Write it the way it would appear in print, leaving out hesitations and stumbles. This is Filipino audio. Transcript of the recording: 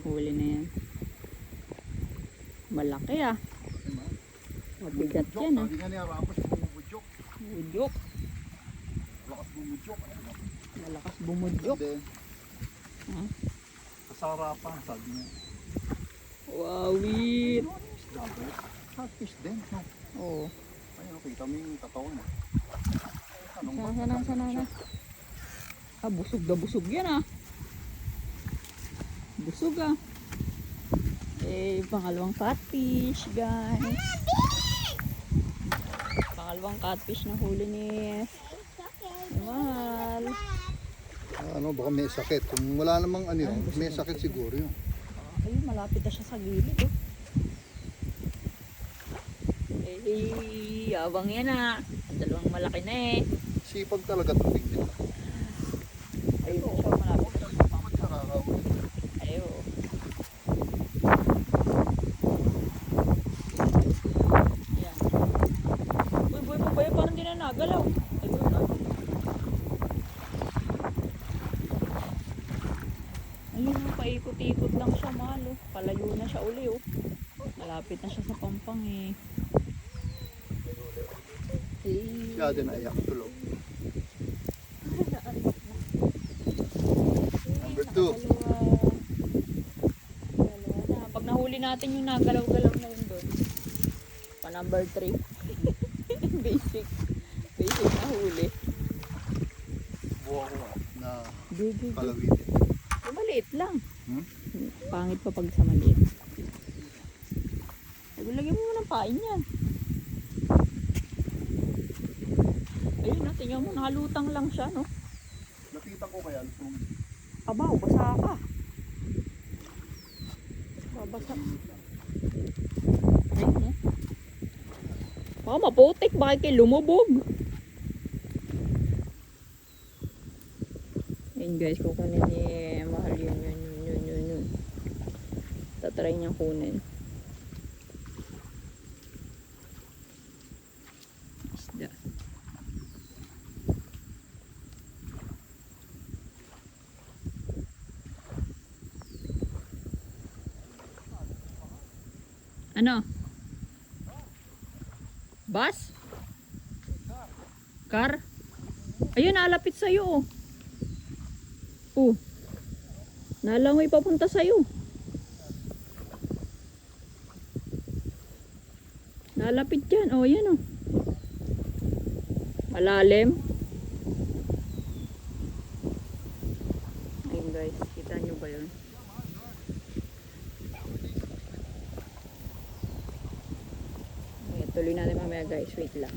huli na yan. Malaki ah. Mabigat yan ah. Sabi nga niya, rapos bumubudyok. Budyok. Lakas bumudyok. Malakas bumudyok. Then, Huh? kasara pa, sabi niya. Wawit. Catfish din, no? Oo. Ay, okay, kami yung katawan. Anong ba? Sana. Ah, busog yan ah. Busog ah. Eh, pangalawang catfish, guys. Pangalawang catfish na huli ni Mahal. Ano, baka may sakit. Kung wala namang ano yun, may sakit siguro yun. Ay, malapit na siya sa gilid oh. Eh, abang yan ah. Ang dalawang malaki na eh. Sipag talaga tubig din. Ayun na siya, malapit na siya. Nakakawin. Ayun. Ayan. Uy, parang di na nagalaw. Ayun na. Ayun na, paikot-ikot lang siya, Mahal oh. Palayo na siya uli oh. Malapit na siya sa pampang eh. Siya din ayak tulog. Number 2. Dalawa na. Pag nahuli natin yung nagalaw-galaw na yun doon. Pa number 3. Basic na huli. Buha ko na Gigi. palawitin. Maliit lang. Hmm? Pangit pa pag sa maliit. Lagyan mo ng pain yan. Ayun na, tingnan mo, nakalutang lang siya, no? Nakita ko kaya kung Abaw, basa ka. Babasa. Ayun, no? Baka maputik, baka kayo lumubog. Ayun guys, kukunin ni Mahal yun. Tatry niyang kunin. Isda. Ano? Bus? Car? Ayun, nalapit sa'yo oh. Oh. Nalangoy papunta sa'yo. Nalapit dyan. Oh, yan oh. Malalim. Ayun guys, kita nyo ba yun? Okay, tuloy natin mamaya guys, wait lang.